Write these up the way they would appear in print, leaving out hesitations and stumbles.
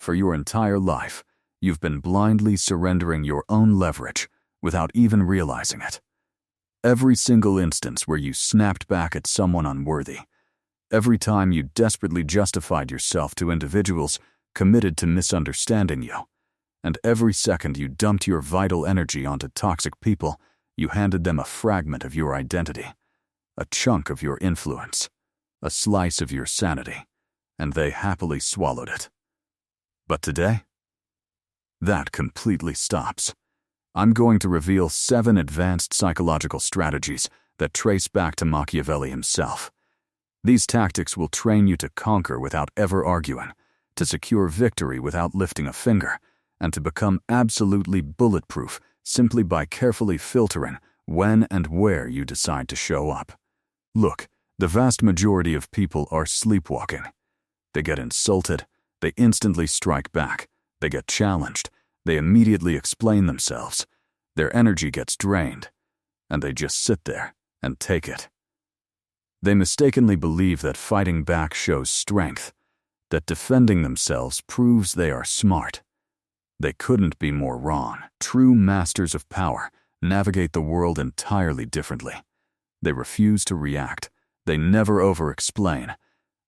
for your entire life, you've been blindly surrendering your own leverage without even realizing it. Every single instance where you snapped back at someone unworthy, every time you desperately justified yourself to individuals committed to misunderstanding you, and every second you dumped your vital energy onto toxic people, you handed them a fragment of your identity, a chunk of your influence, a slice of your sanity, and they happily swallowed it. But today, that completely stops. I'm going to reveal 7 advanced psychological strategies that trace back to Machiavelli himself. These tactics will train you to conquer without ever arguing, to secure victory without lifting a finger, and to become absolutely bulletproof simply by carefully filtering when and where you decide to show up. Look, the vast majority of people are sleepwalking. They get insulted, they instantly strike back, they get challenged, they immediately explain themselves, their energy gets drained, and they just sit there and take it. They mistakenly believe that fighting back shows strength, that defending themselves proves they are smart. They couldn't be more wrong. True masters of power navigate the world entirely differently. They refuse to react, they never over-explain,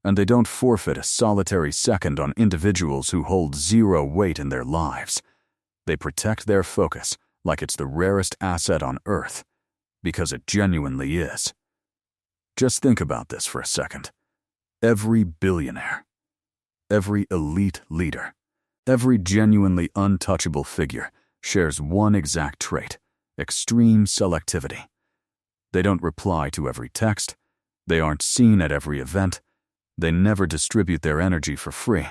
and they don't forfeit a solitary second on individuals who hold zero weight in their lives. They protect their focus like it's the rarest asset on Earth, because it genuinely is. Just think about this for a second. Every billionaire, every elite leader, every genuinely untouchable figure shares one exact trait: extreme selectivity. They don't reply to every text, they aren't seen at every event, they never distribute their energy for free,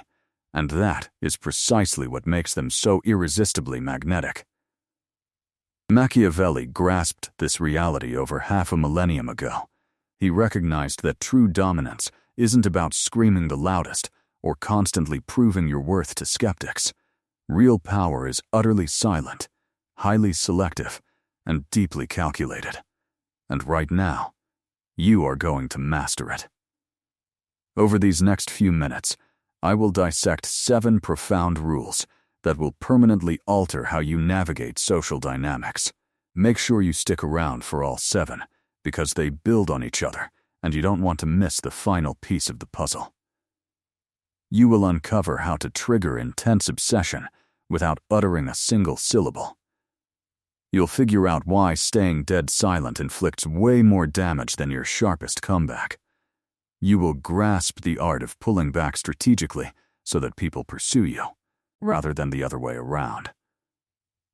and that is precisely what makes them so irresistibly magnetic. Machiavelli grasped this reality over half a millennium ago. He recognized that true dominance isn't about screaming the loudest or constantly proving your worth to skeptics. Real power is utterly silent, highly selective, and deeply calculated. And right now, you are going to master it. Over these next few minutes, I will dissect 7 profound rules that will permanently alter how you navigate social dynamics. Make sure you stick around for all 7, because they build on each other, and you don't want to miss the final piece of the puzzle. You will uncover how to trigger intense obsession without uttering a single syllable. You'll figure out why staying dead silent inflicts way more damage than your sharpest comeback. You will grasp the art of pulling back strategically so that people pursue you, rather than the other way around.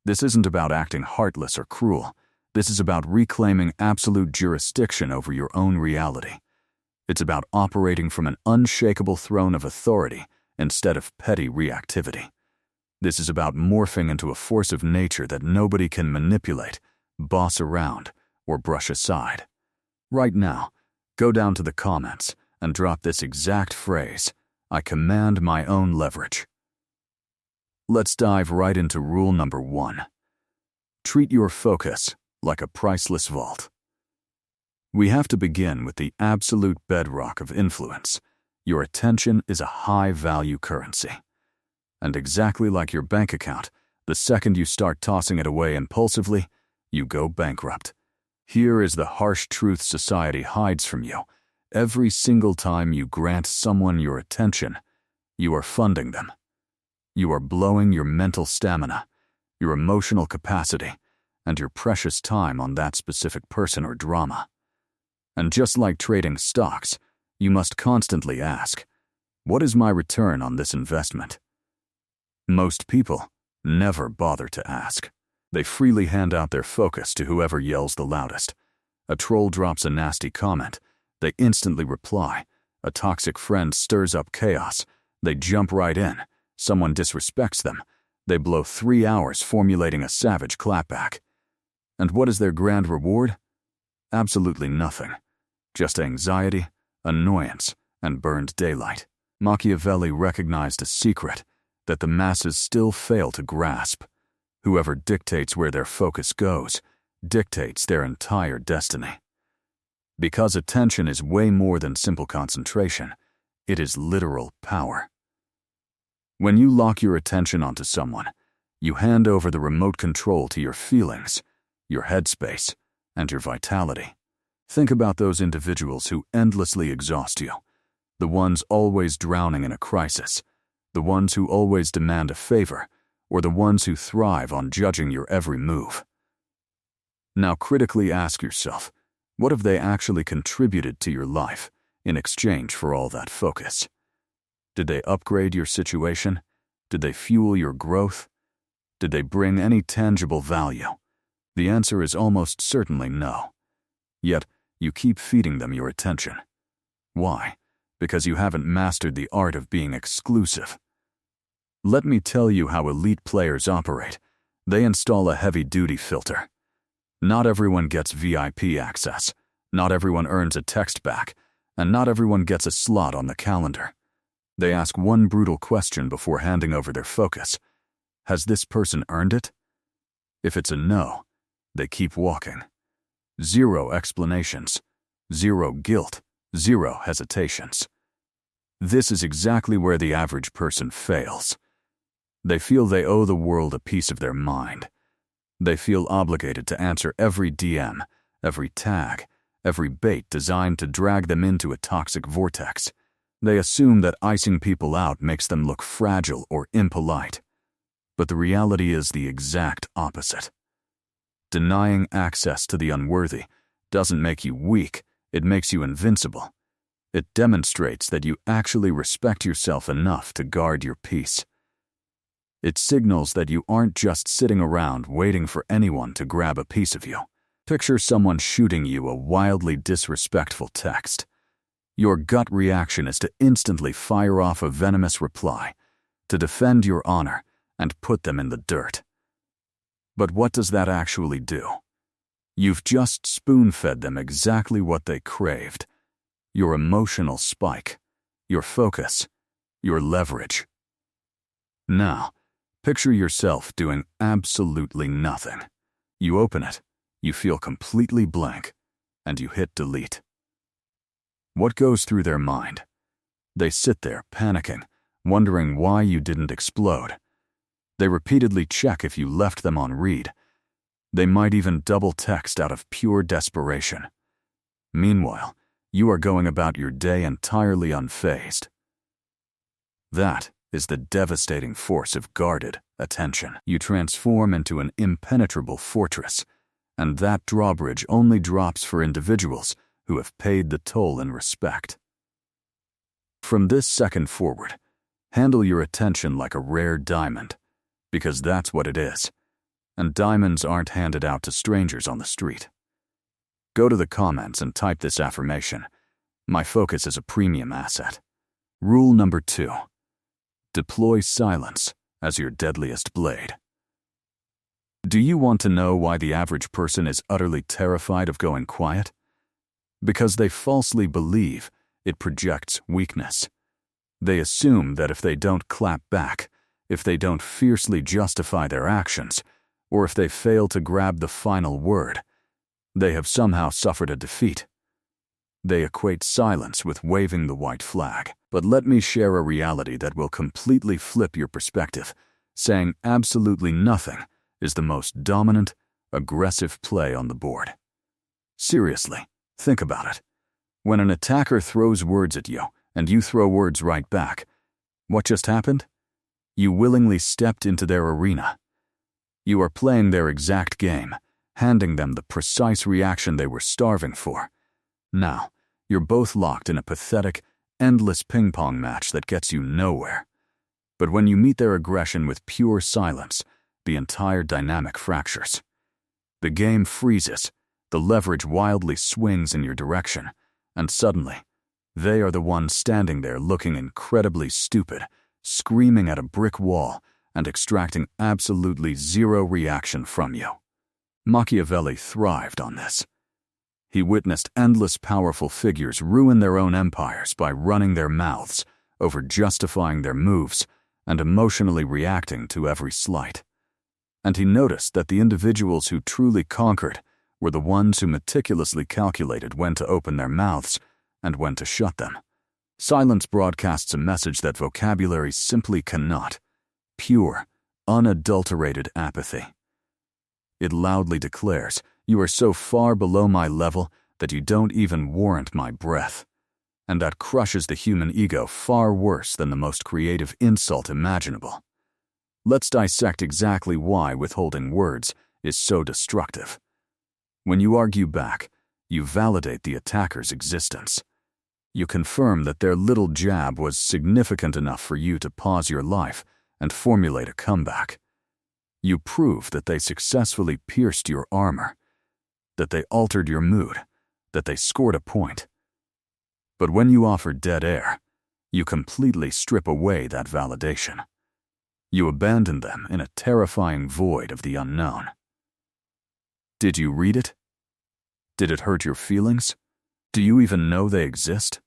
This isn't about acting heartless or cruel. This is about reclaiming absolute jurisdiction over your own reality. It's about operating from an unshakable throne of authority instead of petty reactivity. This is about morphing into a force of nature that nobody can manipulate, boss around, or brush aside. Right now, go down to the comments and drop this exact phrase: "I command my own leverage." Let's dive right into rule number 1. Treat your focus like a priceless vault. We have to begin with the absolute bedrock of influence. Your attention is a high-value currency. And exactly like your bank account, the second you start tossing it away impulsively, you go bankrupt. Here is the harsh truth society hides from you. Every single time you grant someone your attention, you are funding them. You are blowing your mental stamina, your emotional capacity, and your precious time on that specific person or drama. And just like trading stocks, you must constantly ask, what is my return on this investment? Most people never bother to ask. They freely hand out their focus to whoever yells the loudest. A troll drops a nasty comment, they instantly reply. A toxic friend stirs up chaos, they jump right in. Someone disrespects them, they blow 3 hours formulating a savage clapback. And what is their grand reward? Absolutely nothing. Just anxiety, annoyance, and burned daylight. Machiavelli recognized a secret that the masses still fail to grasp. Whoever dictates where their focus goes, dictates their entire destiny. Because attention is way more than simple concentration, it is literal power. When you lock your attention onto someone, you hand over the remote control to your feelings, your headspace, and your vitality. Think about those individuals who endlessly exhaust you, the ones always drowning in a crisis, the ones who always demand a favor, or the ones who thrive on judging your every move. Now critically ask yourself, what have they actually contributed to your life in exchange for all that focus? Did they upgrade your situation? Did they fuel your growth? Did they bring any tangible value? The answer is almost certainly no. Yet, you keep feeding them your attention. Why? Because you haven't mastered the art of being exclusive. Let me tell you how elite players operate. They install a heavy-duty filter. Not everyone gets VIP access, not everyone earns a text back, and not everyone gets a slot on the calendar. They ask one brutal question before handing over their focus. Has this person earned it? If it's a no, they keep walking. Zero explanations, zero guilt, zero hesitations. This is exactly where the average person fails. They feel they owe the world a piece of their mind. They feel obligated to answer every DM, every tag, every bait designed to drag them into a toxic vortex. They assume that icing people out makes them look fragile or impolite. But the reality is the exact opposite. Denying access to the unworthy doesn't make you weak, it makes you invincible. It demonstrates that you actually respect yourself enough to guard your peace. It signals that you aren't just sitting around waiting for anyone to grab a piece of you. Picture someone shooting you a wildly disrespectful text. Your gut reaction is to instantly fire off a venomous reply, to defend your honor and put them in the dirt. But what does that actually do? You've just spoon-fed them exactly what they craved. Your emotional spike, your focus, your leverage. Now, picture yourself doing absolutely nothing. You open it, you feel completely blank, and you hit delete. What goes through their mind? They sit there panicking, wondering why you didn't explode. They repeatedly check if you left them on read. They might even double text out of pure desperation. Meanwhile, you are going about your day entirely unfazed. That is the devastating force of guarded attention. You transform into an impenetrable fortress, and that drawbridge only drops for individuals who have paid the toll in respect. From this second forward, handle your attention like a rare diamond, because that's what it is, and diamonds aren't handed out to strangers on the street. Go to the comments and type this affirmation: my focus is a premium asset. Rule number 2. Deploy silence as your deadliest blade. Do you want to know why the average person is utterly terrified of going quiet? Because they falsely believe it projects weakness. They assume that if they don't clap back, if they don't fiercely justify their actions, or if they fail to grab the final word, they have somehow suffered a defeat. They equate silence with waving the white flag. But let me share a reality that will completely flip your perspective. Saying absolutely nothing is the most dominant, aggressive play on the board. Seriously, think about it. When an attacker throws words at you and you throw words right back, what just happened? You willingly stepped into their arena. You are playing their exact game, handing them the precise reaction they were starving for. Now, you're both locked in a pathetic, endless ping-pong match that gets you nowhere. But when you meet their aggression with pure silence, the entire dynamic fractures. The game freezes, the leverage wildly swings in your direction, and suddenly, they are the ones standing there looking incredibly stupid, screaming at a brick wall, and extracting absolutely zero reaction from you. Machiavelli thrived on this. He witnessed endless powerful figures ruin their own empires by running their mouths, over justifying their moves, and emotionally reacting to every slight. And he noticed that the individuals who truly conquered were the ones who meticulously calculated when to open their mouths and when to shut them. Silence broadcasts a message that vocabulary simply cannot. Pure, unadulterated apathy. It loudly declares, "You are so far below my level that you don't even warrant my breath." And that crushes the human ego far worse than the most creative insult imaginable. Let's dissect exactly why withholding words is so destructive. When you argue back, you validate the attacker's existence. You confirm that their little jab was significant enough for you to pause your life and formulate a comeback. You prove that they successfully pierced your armor, that they altered your mood, that they scored a point. But when you offer dead air, you completely strip away that validation. You abandon them in a terrifying void of the unknown. Did you read it? Did it hurt your feelings? Do you even know they exist?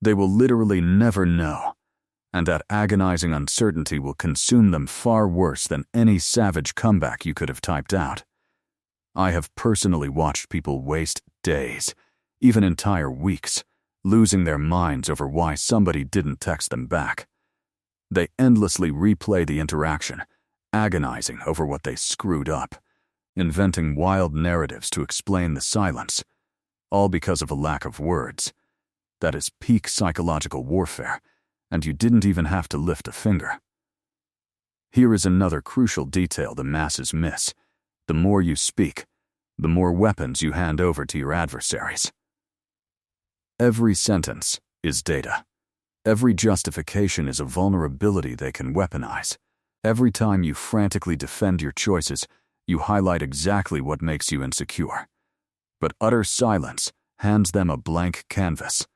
They will literally never know, and that agonizing uncertainty will consume them far worse than any savage comeback you could have typed out. I have personally watched people waste days, even entire weeks, losing their minds over why somebody didn't text them back. They endlessly replay the interaction, agonizing over what they screwed up, inventing wild narratives to explain the silence, all because of a lack of words. That is peak psychological warfare, and you didn't even have to lift a finger. Here is another crucial detail the masses miss. The more you speak, the more weapons you hand over to your adversaries. Every sentence is data. Every justification is a vulnerability they can weaponize. Every time you frantically defend your choices, you highlight exactly what makes you insecure. But utter silence hands them a blank canvas.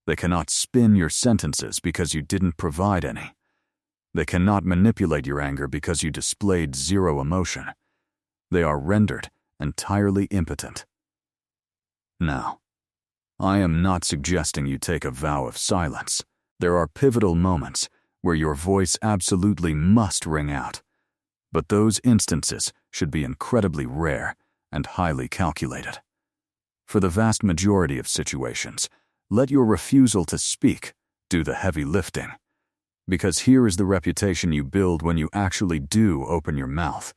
They cannot spin your sentences because you didn't provide any. They cannot manipulate your anger because you displayed zero emotion. They are rendered entirely impotent. Now, I am not suggesting you take a vow of silence. There are pivotal moments where your voice absolutely must ring out. But those instances should be incredibly rare and highly calculated. For the vast majority of situations, let your refusal to speak do the heavy lifting. Because here is the reputation you build when you actually do open your mouth,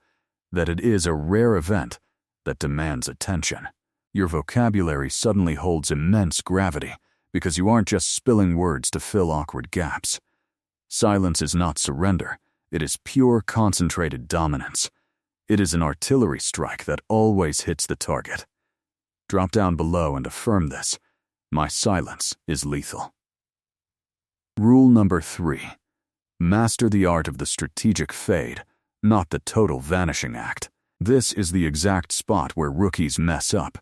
that it is a rare event that demands attention. Your vocabulary suddenly holds immense gravity because you aren't just spilling words to fill awkward gaps. Silence is not surrender. It is pure concentrated dominance. It is an artillery strike that always hits the target. Drop down below and affirm this. My silence is lethal. Rule number 3. Master the art of the strategic fade, not the total vanishing act. This is the exact spot where rookies mess up.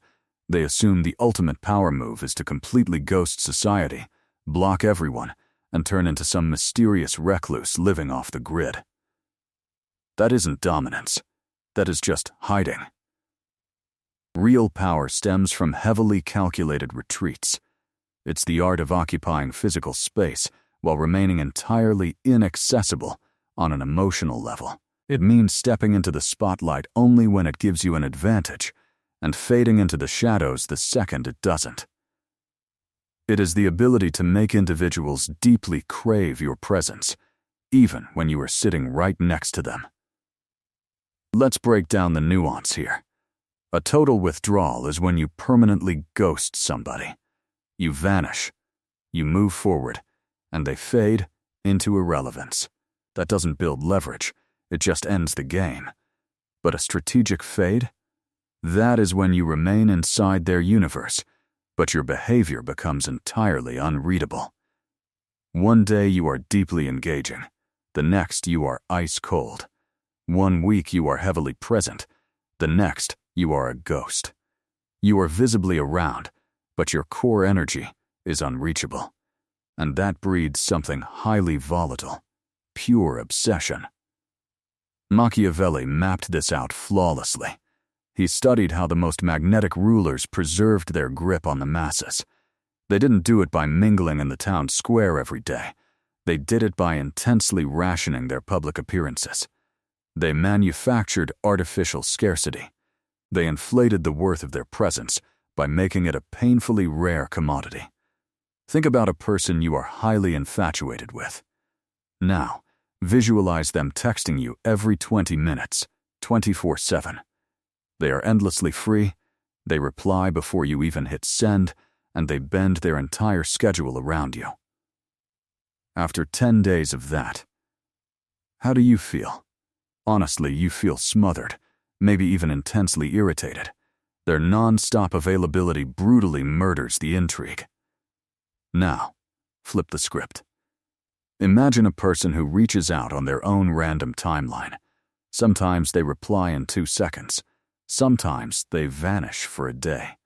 They assume the ultimate power move is to completely ghost society, block everyone, and turn into some mysterious recluse living off the grid. That isn't dominance. That is just hiding. Real power stems from heavily calculated retreats. It's the art of occupying physical space while remaining entirely inaccessible on an emotional level. It means stepping into the spotlight only when it gives you an advantage, and fading into the shadows the second it doesn't. It is the ability to make individuals deeply crave your presence, even when you are sitting right next to them. Let's break down the nuance here. A total withdrawal is when you permanently ghost somebody. You vanish, you move forward, and they fade into irrelevance. That doesn't build leverage, it just ends the game. But a strategic fade? That is when you remain inside their universe, but your behavior becomes entirely unreadable. One day you are deeply engaging, the next you are ice cold. 1 week you are heavily present, the next you are a ghost. You are visibly around, but your core energy is unreachable. And that breeds something highly volatile, pure obsession. Machiavelli mapped this out flawlessly. He studied how the most magnetic rulers preserved their grip on the masses. They didn't do it by mingling in the town square every day. They did it by intensely rationing their public appearances. They manufactured artificial scarcity. They inflated the worth of their presence by making it a painfully rare commodity. Think about a person you are highly infatuated with. Now, visualize them texting you every 20 minutes, 24/7. They are endlessly free, they reply before you even hit send, and they bend their entire schedule around you. After 10 days of that, how do you feel? Honestly, you feel smothered, maybe even intensely irritated. Their non-stop availability brutally murders the intrigue. Now, flip the script. Imagine a person who reaches out on their own random timeline. Sometimes they reply in 2 seconds. Sometimes they vanish for a day.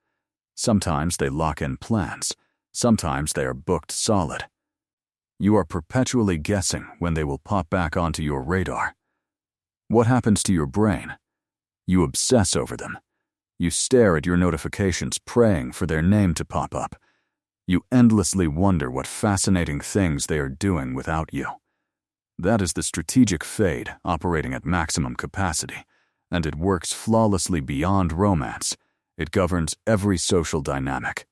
Sometimes they lock in plans. Sometimes they are booked solid. You are perpetually guessing when they will pop back onto your radar. What happens to your brain? You obsess over them. You stare at your notifications, praying for their name to pop up. You endlessly wonder what fascinating things they are doing without you. That is the strategic fade operating at maximum capacity, and it works flawlessly beyond romance. It governs every social dynamic.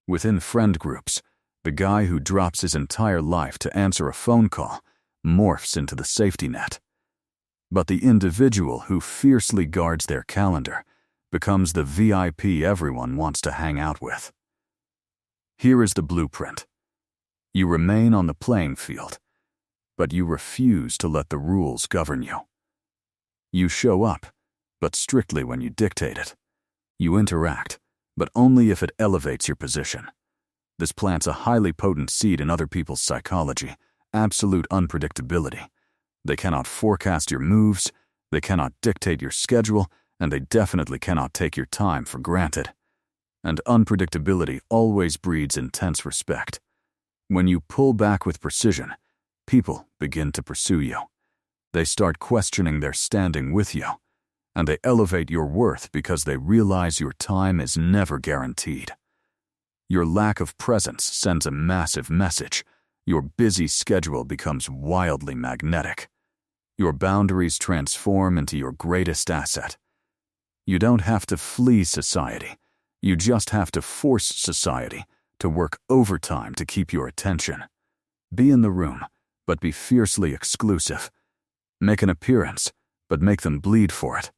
Within friend groups, the guy who drops his entire life to answer a phone call morphs into the safety net. But the individual who fiercely guards their calendar becomes the VIP everyone wants to hang out with. Here is the blueprint. You remain on the playing field, but you refuse to let the rules govern you. You show up, but strictly when you dictate it. You interact, but only if it elevates your position. This plants a highly potent seed in other people's psychology, absolute unpredictability. They cannot forecast your moves, they cannot dictate your schedule, and they definitely cannot take your time for granted. And unpredictability always breeds intense respect. When you pull back with precision, people begin to pursue you. They start questioning their standing with you, and they elevate your worth because they realize your time is never guaranteed. Your lack of presence sends a massive message. Your busy schedule becomes wildly magnetic. Your boundaries transform into your greatest asset. You don't have to flee society. You just have to force society to work overtime to keep your attention. Be in the room, but be fiercely exclusive. Make an appearance, but make them bleed for it.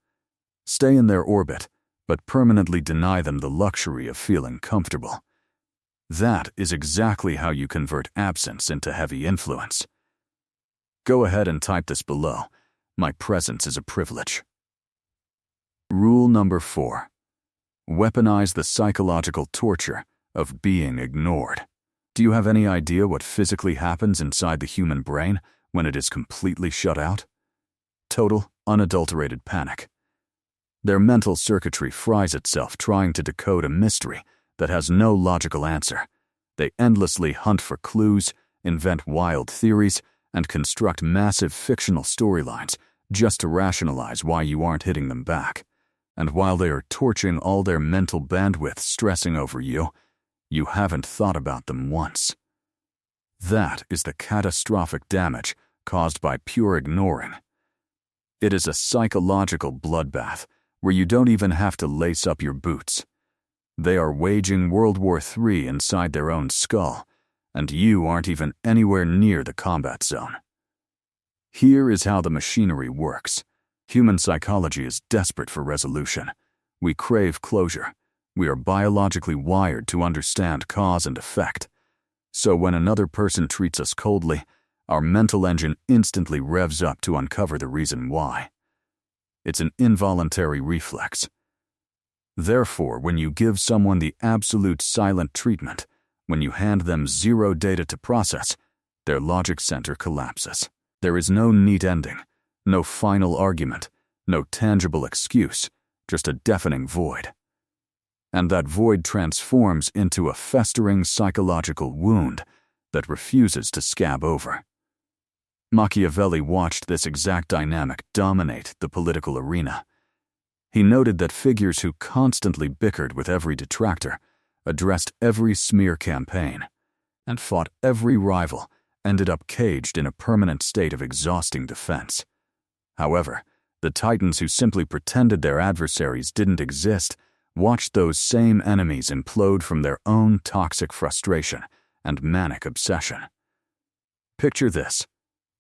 Stay in their orbit, but permanently deny them the luxury of feeling comfortable. That is exactly how you convert absence into heavy influence. Go ahead and type this below. My presence is a privilege. Rule number 4. Weaponize the psychological torture of being ignored. Do you have any idea what physically happens inside the human brain when it is completely shut out? Total, unadulterated panic. Their mental circuitry fries itself trying to decode a mystery that has no logical answer. They endlessly hunt for clues, invent wild theories, and construct massive fictional storylines just to rationalize why you aren't hitting them back. And while they are torching all their mental bandwidth stressing over you, you haven't thought about them once. That is the catastrophic damage caused by pure ignoring. It is a psychological bloodbath where you don't even have to lace up your boots. They are waging World War III inside their own skull, and you aren't even anywhere near the combat zone. Here is how the machinery works. Human psychology is desperate for resolution. We crave closure. We are biologically wired to understand cause and effect. So when another person treats us coldly, our mental engine instantly revs up to uncover the reason why. It's an involuntary reflex. Therefore, when you give someone the absolute silent treatment, when you hand them zero data to process, their logic center collapses. There is no neat ending, no final argument, no tangible excuse, just a deafening void. And that void transforms into a festering psychological wound that refuses to scab over. Machiavelli watched this exact dynamic dominate the political arena. He noted that figures who constantly bickered with every detractor, addressed every smear campaign, and fought every rival ended up caged in a permanent state of exhausting defense. However, the titans who simply pretended their adversaries didn't exist watched those same enemies implode from their own toxic frustration and manic obsession. Picture this: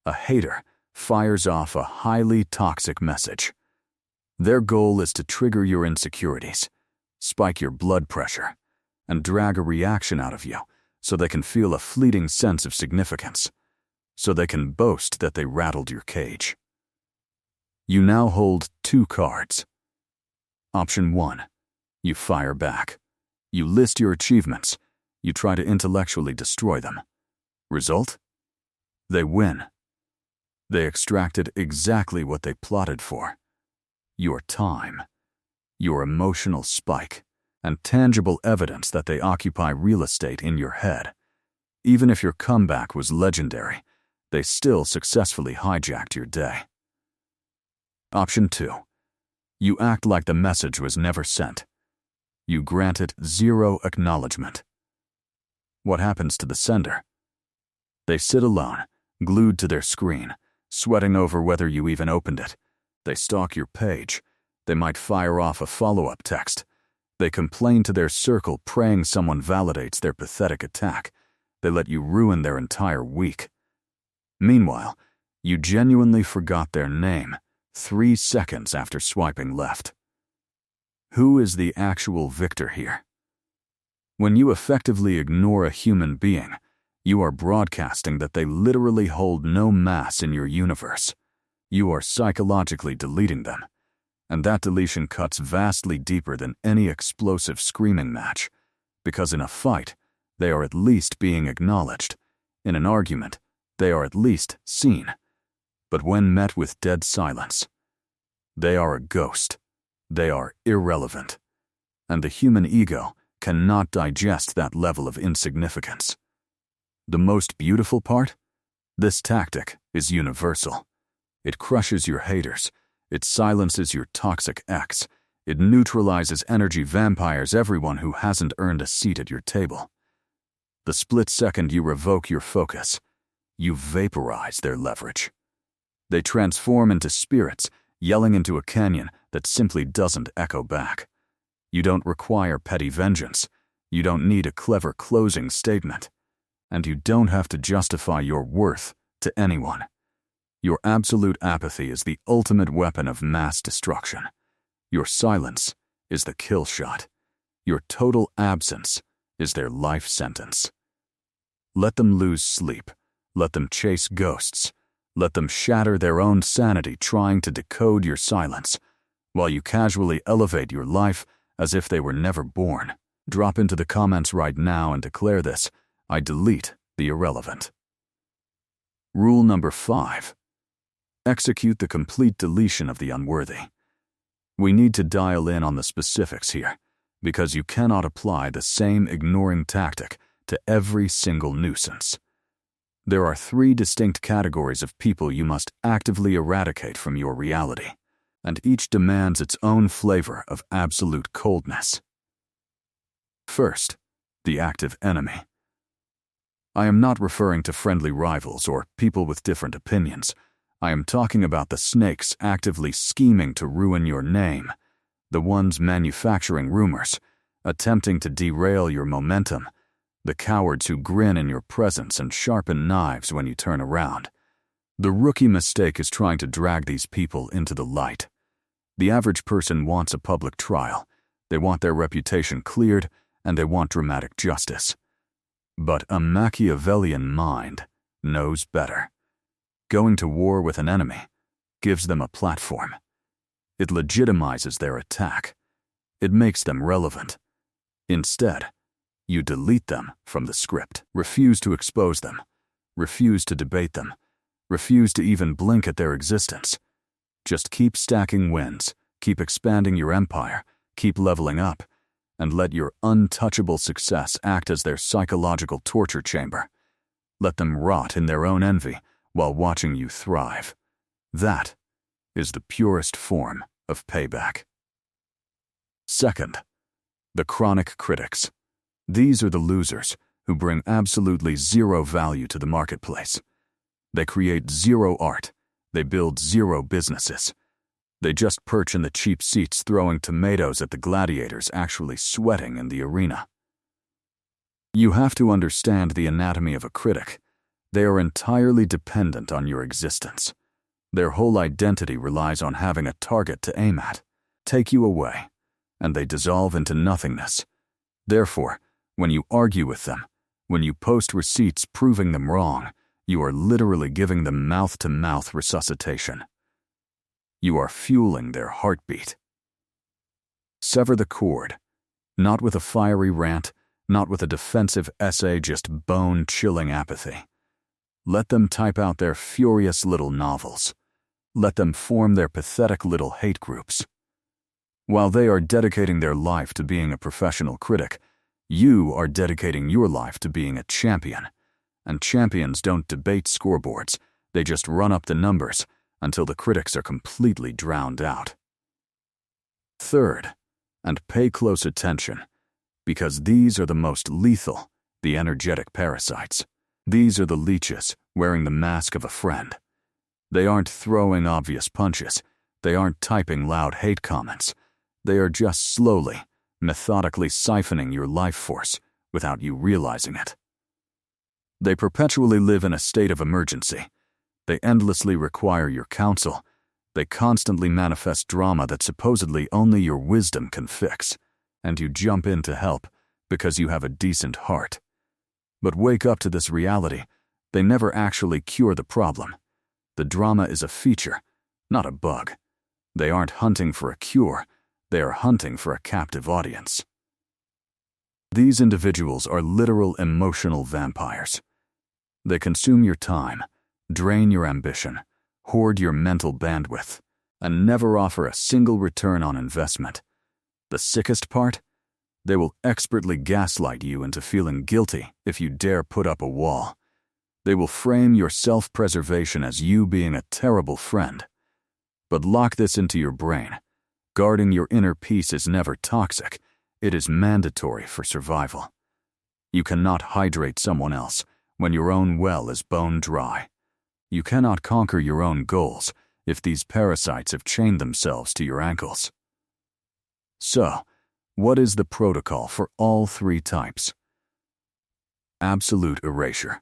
a hater fires off a highly toxic message. Their goal is to trigger your insecurities, spike your blood pressure, and drag a reaction out of you so they can feel a fleeting sense of significance, so they can boast that they rattled your cage. You now hold two cards. Option 1. You fire back. You list your achievements. You try to intellectually destroy them. Result? They win. They extracted exactly what they plotted for: your time, your emotional spike, and tangible evidence that they occupy real estate in your head. Even if your comeback was legendary, they still successfully hijacked your day. Option 2. You act like the message was never sent. You grant it zero acknowledgement. What happens to the sender? They sit alone, glued to their screen, sweating over whether you even opened it. They stalk your page. They might fire off a follow-up text. They complain to their circle, praying someone validates their pathetic attack. They let you ruin their entire week. Meanwhile, you genuinely forgot their name 3 seconds after swiping left. Who is the actual victor here? When you effectively ignore a human being, you are broadcasting that they literally hold no mass in your universe. You are psychologically deleting them, and that deletion cuts vastly deeper than any explosive screaming match, because in a fight, they are at least being acknowledged. In an argument, they are at least seen. But when met with dead silence, they are a ghost. They are irrelevant. And the human ego cannot digest that level of insignificance. The most beautiful part? This tactic is universal. It crushes your haters. It silences your toxic ex. It neutralizes energy vampires, everyone who hasn't earned a seat at your table. The split second you revoke your focus, you vaporize their leverage. They transform into spirits, yelling into a canyon that simply doesn't echo back. You don't require petty vengeance. You don't need a clever closing statement. And you don't have to justify your worth to anyone. Your absolute apathy is the ultimate weapon of mass destruction. Your silence is the kill shot. Your total absence is their life sentence. Let them lose sleep. Let them chase ghosts. Let them shatter their own sanity trying to decode your silence, while you casually elevate your life as if they were never born. Drop into the comments right now and declare this: I delete the irrelevant. Rule number 5. Execute the complete deletion of the unworthy. We need to dial in on the specifics here, because you cannot apply the same ignoring tactic to every single nuisance. There are 3 distinct categories of people you must actively eradicate from your reality, and each demands its own flavor of absolute coldness. First, the active enemy. I am not referring to friendly rivals or people with different opinions. I am talking about the snakes actively scheming to ruin your name, the ones manufacturing rumors, attempting to derail your momentum, the cowards who grin in your presence and sharpen knives when you turn around. The rookie mistake is trying to drag these people into the light. The average person wants a public trial. They want their reputation cleared, and they want dramatic justice. But a Machiavellian mind knows better. Going to war with an enemy gives them a platform. It legitimizes their attack. It makes them relevant. Instead, you delete them from the script. Refuse to expose them. Refuse to debate them. Refuse to even blink at their existence. Just keep stacking wins, keep expanding your empire, keep leveling up, and let your untouchable success act as their psychological torture chamber. Let them rot in their own envy while watching you thrive. That is the purest form of payback. Second, the chronic critics. These are the losers who bring absolutely zero value to the marketplace. They create zero art. They build zero businesses. They just perch in the cheap seats throwing tomatoes at the gladiators actually sweating in the arena. You have to understand the anatomy of a critic. They are entirely dependent on your existence. Their whole identity relies on having a target to aim at, take you away, and they dissolve into nothingness. Therefore, when you argue with them, when you post receipts proving them wrong, you are literally giving them mouth-to-mouth resuscitation. You are fueling their heartbeat. Sever the cord, not with a fiery rant, not with a defensive essay, just bone-chilling apathy. Let them type out their furious little novels. Let them form their pathetic little hate groups. While they are dedicating their life to being a professional critic, you are dedicating your life to being a champion. And champions don't debate scoreboards, they just run up the numbers until the critics are completely drowned out. Third, and pay close attention, because these are the most lethal, the energetic parasites. These are the leeches wearing the mask of a friend. They aren't throwing obvious punches. They aren't typing loud hate comments. They are just slowly, methodically siphoning your life force without you realizing it. They perpetually live in a state of emergency. They endlessly require your counsel. They constantly manifest drama that supposedly only your wisdom can fix, and you jump in to help because you have a decent heart. But wake up to this reality. They never actually cure the problem. The drama is a feature, not a bug. They aren't hunting for a cure. They are hunting for a captive audience. These individuals are literal emotional vampires. They consume your time, drain your ambition, hoard your mental bandwidth, and never offer a single return on investment. The sickest part? They will expertly gaslight you into feeling guilty if you dare put up a wall. They will frame your self-preservation as you being a terrible friend. But lock this into your brain. Guarding your inner peace is never toxic. It is mandatory for survival. You cannot hydrate someone else when your own well is bone dry. You cannot conquer your own goals if these parasites have chained themselves to your ankles. So, what is the protocol for all three types? Absolute erasure.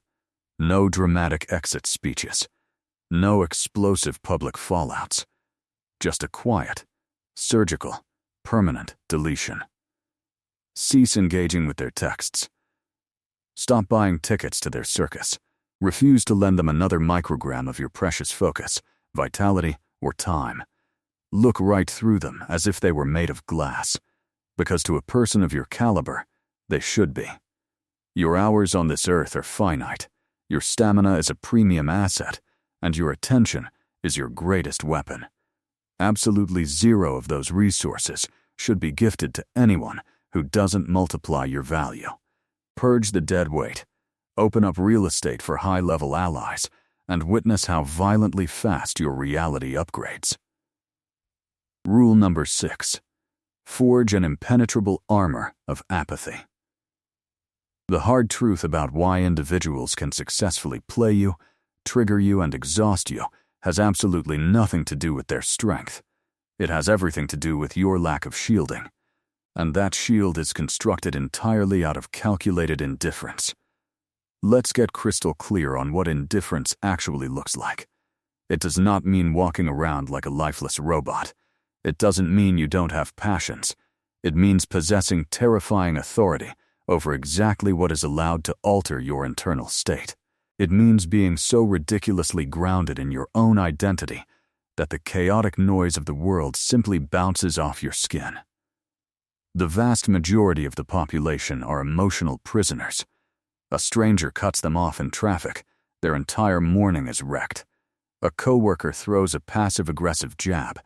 No dramatic exit speeches. No explosive public fallouts. Just a quiet, surgical, permanent deletion. Cease engaging with their texts. Stop buying tickets to their circus. Refuse to lend them another microgram of your precious focus, vitality, or time. Look right through them as if they were made of glass, because to a person of your caliber, they should be. Your hours on this earth are finite. Your stamina is a premium asset, and your attention is your greatest weapon. Absolutely zero of those resources should be gifted to anyone who doesn't multiply your value. Purge the dead weight, open up real estate for high-level allies, and witness how violently fast your reality upgrades. Rule number 6. Forge an impenetrable armor of apathy. The hard truth about why individuals can successfully play you, trigger you, and exhaust you has absolutely nothing to do with their strength. It has everything to do with your lack of shielding. And that shield is constructed entirely out of calculated indifference. Let's get crystal clear on what indifference actually looks like. It does not mean walking around like a lifeless robot. It doesn't mean you don't have passions. It means possessing terrifying authority over exactly what is allowed to alter your internal state. It means being so ridiculously grounded in your own identity that the chaotic noise of the world simply bounces off your skin. The vast majority of the population are emotional prisoners. A stranger cuts them off in traffic, their entire morning is wrecked. A coworker throws a passive-aggressive jab,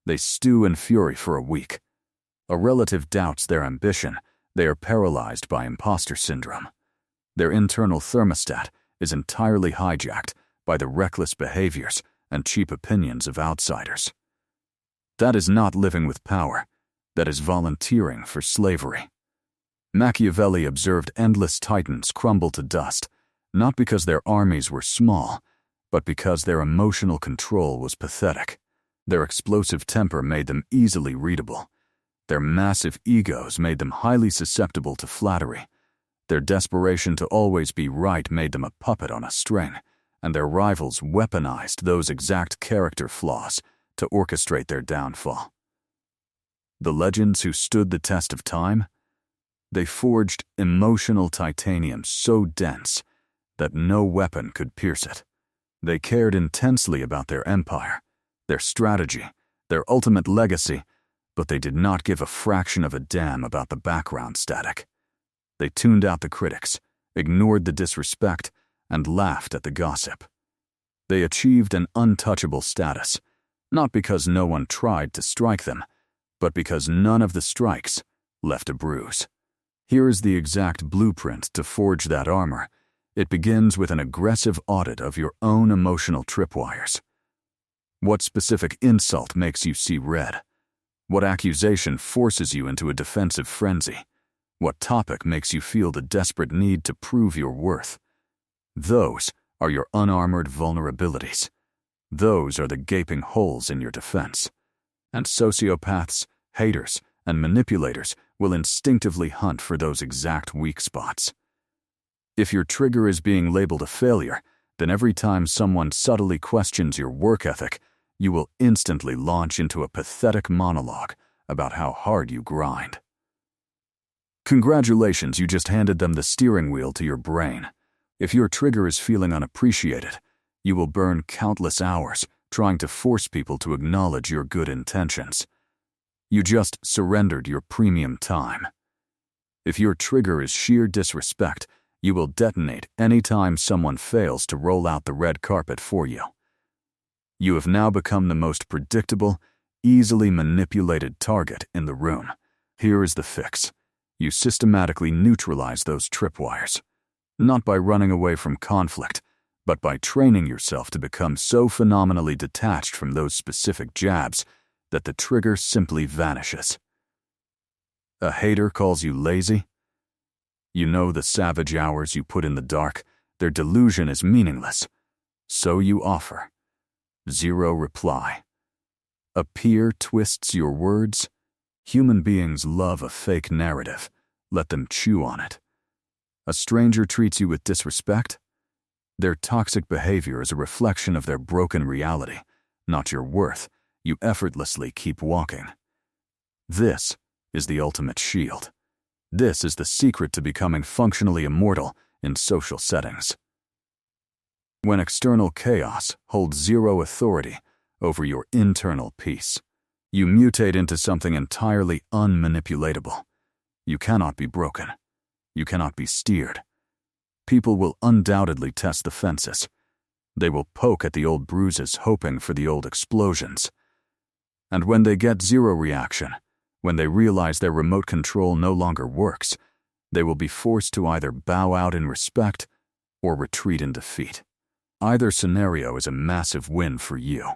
they stew in fury for a week. A relative doubts their ambition, they are paralyzed by imposter syndrome. Their internal thermostat is entirely hijacked by the reckless behaviors and cheap opinions of outsiders. That is not living with power. That is volunteering for slavery. Machiavelli observed endless titans crumble to dust, not because their armies were small, but because their emotional control was pathetic. Their explosive temper made them easily readable. Their massive egos made them highly susceptible to flattery. Their desperation to always be right made them a puppet on a string, and their rivals weaponized those exact character flaws to orchestrate their downfall. The legends who stood the test of time? They forged emotional titanium so dense that no weapon could pierce it. They cared intensely about their empire, their strategy, their ultimate legacy, but they did not give a fraction of a damn about the background static. They tuned out the critics, ignored the disrespect, and laughed at the gossip. They achieved an untouchable status, not because no one tried to strike them, but because none of the strikes left a bruise. Here is the exact blueprint to forge that armor. It begins with an aggressive audit of your own emotional tripwires. What specific insult makes you see red? What accusation forces you into a defensive frenzy? What topic makes you feel the desperate need to prove your worth? Those are your unarmored vulnerabilities. Those are the gaping holes in your defense. And sociopaths, haters, and manipulators will instinctively hunt for those exact weak spots. If your trigger is being labeled a failure, then every time someone subtly questions your work ethic, you will instantly launch into a pathetic monologue about how hard you grind. Congratulations, you just handed them the steering wheel to your brain. If your trigger is feeling unappreciated, you will burn countless hours trying to force people to acknowledge your good intentions. You just surrendered your premium time. If your trigger is sheer disrespect, you will detonate anytime someone fails to roll out the red carpet for you. You have now become the most predictable, easily manipulated target in the room. Here is the fix. You systematically neutralize those tripwires, not by running away from conflict, but by training yourself to become so phenomenally detached from those specific jabs that the trigger simply vanishes. A hater calls you lazy? You know the savage hours you put in the dark, their delusion is meaningless. So you offer. Zero reply. A peer twists your words. Human beings love a fake narrative. Let them chew on it. A stranger treats you with disrespect? Their toxic behavior is a reflection of their broken reality, not your worth. You effortlessly keep walking. This is the ultimate shield. This is the secret to becoming functionally immortal in social settings. When external chaos holds zero authority over your internal peace, you mutate into something entirely unmanipulatable. You cannot be broken. You cannot be steered. People will undoubtedly test the fences. They will poke at the old bruises, hoping for the old explosions. And when they get zero reaction, when they realize their remote control no longer works, they will be forced to either bow out in respect or retreat in defeat. Either scenario is a massive win for you.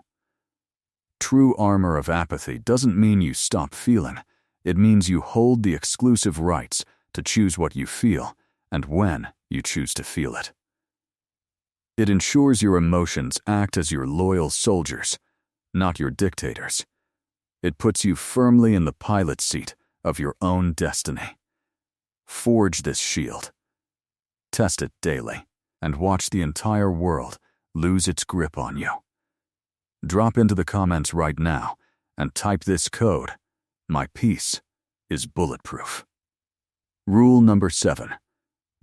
True armor of apathy doesn't mean you stop feeling. It means you hold the exclusive rights to choose what you feel and when you choose to feel it. It ensures your emotions act as your loyal soldiers, not your dictators. It puts you firmly in the pilot seat of your own destiny. Forge this shield. Test it daily, and watch the entire world lose its grip on you. Drop into the comments right now and type this code. My peace is bulletproof. Rule number 7.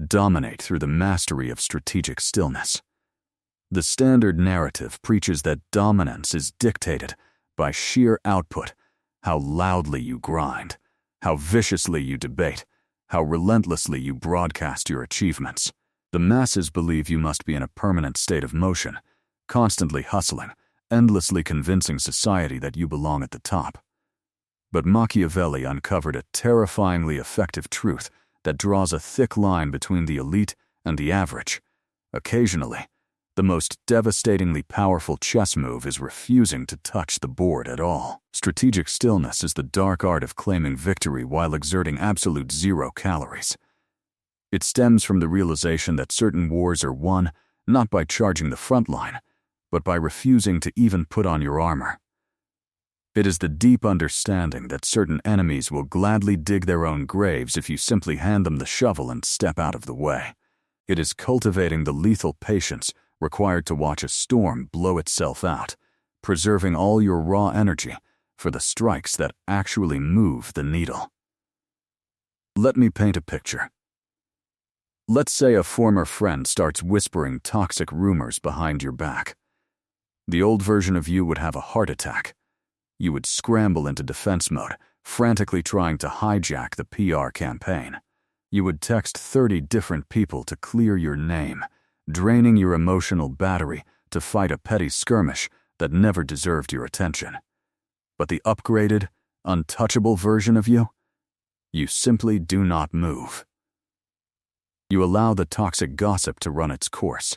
Dominate through the mastery of strategic stillness. The standard narrative preaches that dominance is dictated by sheer output, how loudly you grind, how viciously you debate, how relentlessly you broadcast your achievements. The masses believe you must be in a permanent state of motion, constantly hustling, endlessly convincing society that you belong at the top. But Machiavelli uncovered a terrifyingly effective truth that draws a thick line between the elite and the average. Occasionally, the most devastatingly powerful chess move is refusing to touch the board at all. Strategic stillness is the dark art of claiming victory while exerting absolute zero calories. It stems from the realization that certain wars are won not by charging the front line, but by refusing to even put on your armor. It is the deep understanding that certain enemies will gladly dig their own graves if you simply hand them the shovel and step out of the way. It is cultivating the lethal patience required to watch a storm blow itself out, preserving all your raw energy for the strikes that actually move the needle. Let me paint a picture. Let's say a former friend starts whispering toxic rumors behind your back. The old version of you would have a heart attack. You would scramble into defense mode, frantically trying to hijack the PR campaign. You would text 30 different people to clear your name, draining your emotional battery to fight a petty skirmish that never deserved your attention. But the upgraded, untouchable version of you? You simply do not move. You allow the toxic gossip to run its course.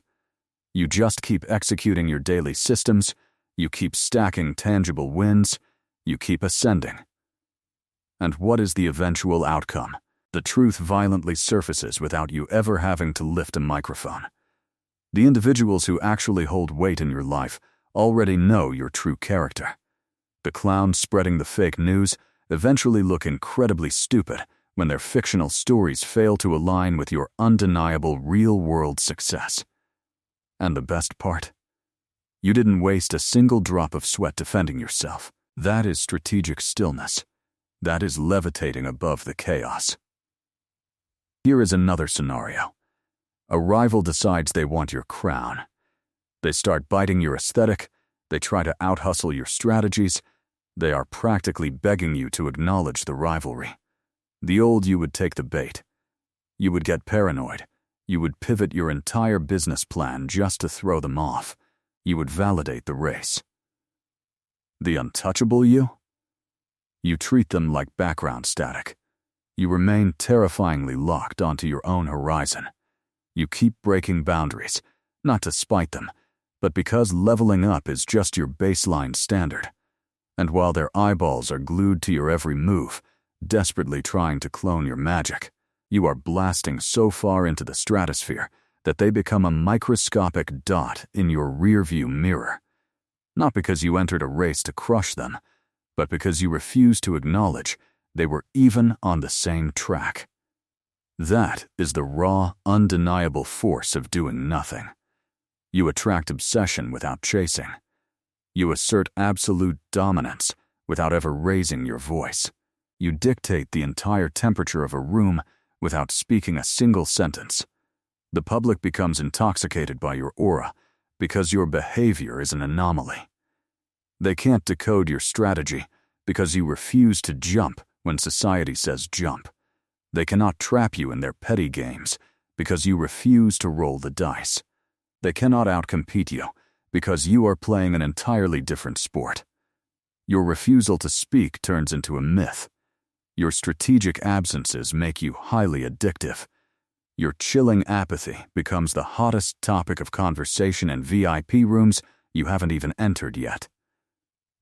You just keep executing your daily systems, you keep stacking tangible wins, you keep ascending. And what is the eventual outcome? The truth violently surfaces without you ever having to lift a microphone. The individuals who actually hold weight in your life already know your true character. The clowns spreading the fake news eventually look incredibly stupid when their fictional stories fail to align with your undeniable real-world success. And the best part? You didn't waste a single drop of sweat defending yourself. That is strategic stillness. That is levitating above the chaos. Here is another scenario. A rival decides they want your crown. They start biting your aesthetic, they try to out-hustle your strategies, they are practically begging you to acknowledge the rivalry. The old you would take the bait. You would get paranoid. You would pivot your entire business plan just to throw them off. You would validate the race. The untouchable you? You treat them like background static. You remain terrifyingly locked onto your own horizon. You keep breaking boundaries, not to spite them, but because leveling up is just your baseline standard. And while their eyeballs are glued to your every move, desperately trying to clone your magic, you are blasting so far into the stratosphere that they become a microscopic dot in your rearview mirror. Not because you entered a race to crush them, but because you refuse to acknowledge they were even on the same track. That is the raw, undeniable force of doing nothing. You attract obsession without chasing. You assert absolute dominance without ever raising your voice. You dictate the entire temperature of a room without speaking a single sentence. The public becomes intoxicated by your aura because your behavior is an anomaly. They can't decode your strategy because you refuse to jump when society says jump. They cannot trap you in their petty games because you refuse to roll the dice. They cannot outcompete you because you are playing an entirely different sport. Your refusal to speak turns into a myth. Your strategic absences make you highly addictive. Your chilling apathy becomes the hottest topic of conversation in VIP rooms you haven't even entered yet.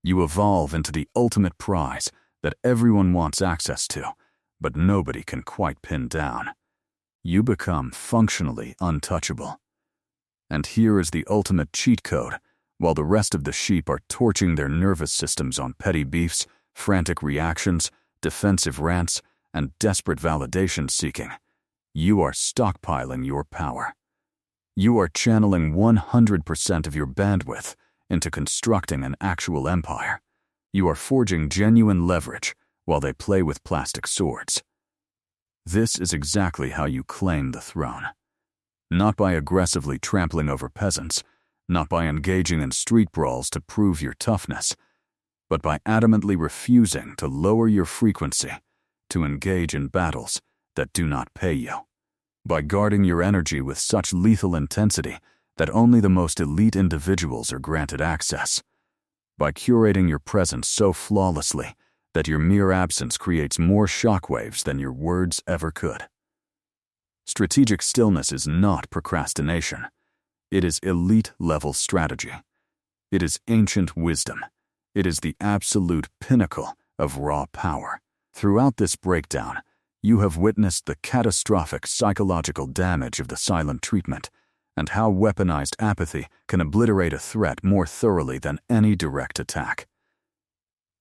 You evolve into the ultimate prize that everyone wants access to, but nobody can quite pin down. You become functionally untouchable. And here is the ultimate cheat code. While the rest of the sheep are torching their nervous systems on petty beefs, frantic reactions, defensive rants, and desperate validation seeking, you are stockpiling your power. You are channeling 100% of your bandwidth into constructing an actual empire. You are forging genuine leverage while they play with plastic swords. This is exactly how you claim the throne. Not by aggressively trampling over peasants, not by engaging in street brawls to prove your toughness, but by adamantly refusing to lower your frequency, to engage in battles that do not pay you, by guarding your energy with such lethal intensity that only the most elite individuals are granted access, by curating your presence so flawlessly that your mere absence creates more shockwaves than your words ever could. Strategic stillness is not procrastination. It is elite-level strategy. It is ancient wisdom. It is the absolute pinnacle of raw power. Throughout this breakdown, you have witnessed the catastrophic psychological damage of the silent treatment and how weaponized apathy can obliterate a threat more thoroughly than any direct attack.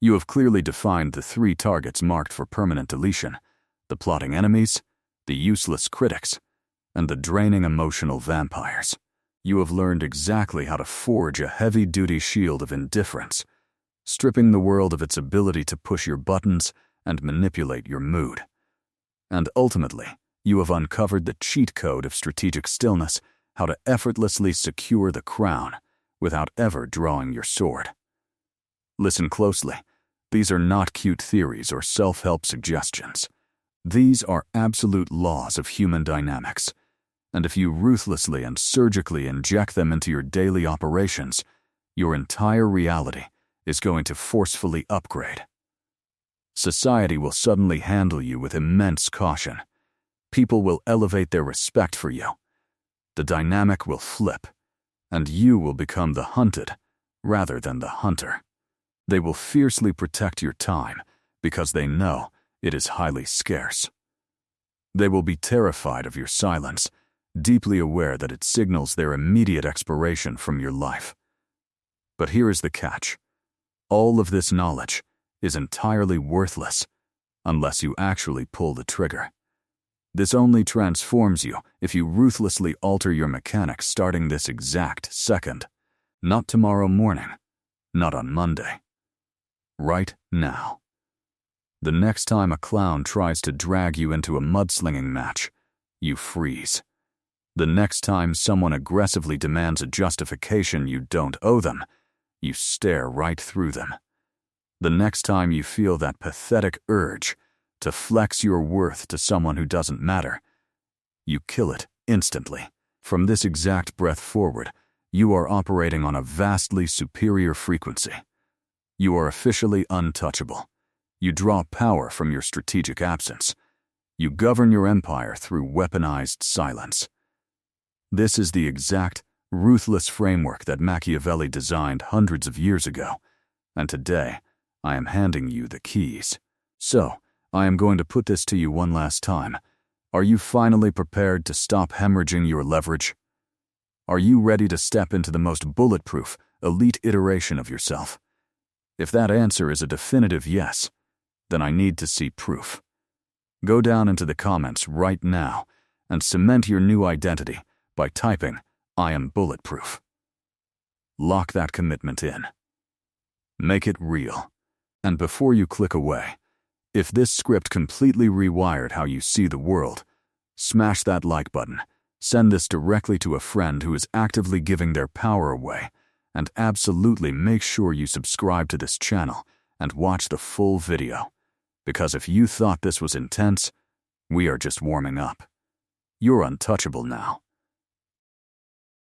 You have clearly defined the 3 targets marked for permanent deletion: the plotting enemies, the useless critics, and the draining emotional vampires. You have learned exactly how to forge a heavy-duty shield of indifference, stripping the world of its ability to push your buttons and manipulate your mood. And ultimately, you have uncovered the cheat code of strategic stillness, how to effortlessly secure the crown without ever drawing your sword. Listen closely. These are not cute theories or self-help suggestions. These are absolute laws of human dynamics, and if you ruthlessly and surgically inject them into your daily operations, your entire reality is going to forcefully upgrade. Society will suddenly handle you with immense caution. People will elevate their respect for you. The dynamic will flip, and you will become the hunted rather than the hunter. They will fiercely protect your time because they know it is highly scarce. They will be terrified of your silence, deeply aware that it signals their immediate expiration from your life. But here is the catch. All of this knowledge is entirely worthless unless you actually pull the trigger. This only transforms you if you ruthlessly alter your mechanics starting this exact second. Not tomorrow morning, not on Monday. Right now. The next time a clown tries to drag you into a mudslinging match, you freeze. The next time someone aggressively demands a justification you don't owe them, you stare right through them. The next time you feel that pathetic urge to flex your worth to someone who doesn't matter, you kill it instantly. From this exact breath forward, you are operating on a vastly superior frequency. You are officially untouchable. You draw power from your strategic absence. You govern your empire through weaponized silence. This is the exact, ruthless framework that Machiavelli designed hundreds of years ago, and today, I am handing you the keys. So, I am going to put this to you one last time. Are you finally prepared to stop hemorrhaging your leverage? Are you ready to step into the most bulletproof, elite iteration of yourself? If that answer is a definitive yes, then I need to see proof. Go down into the comments right now and cement your new identity by typing, "I am bulletproof." Lock that commitment in. Make it real. And before you click away, if this script completely rewired how you see the world, smash that like button, send this directly to a friend who is actively giving their power away, and absolutely make sure you subscribe to this channel and watch the full video. Because if you thought this was intense, we are just warming up. You're untouchable now.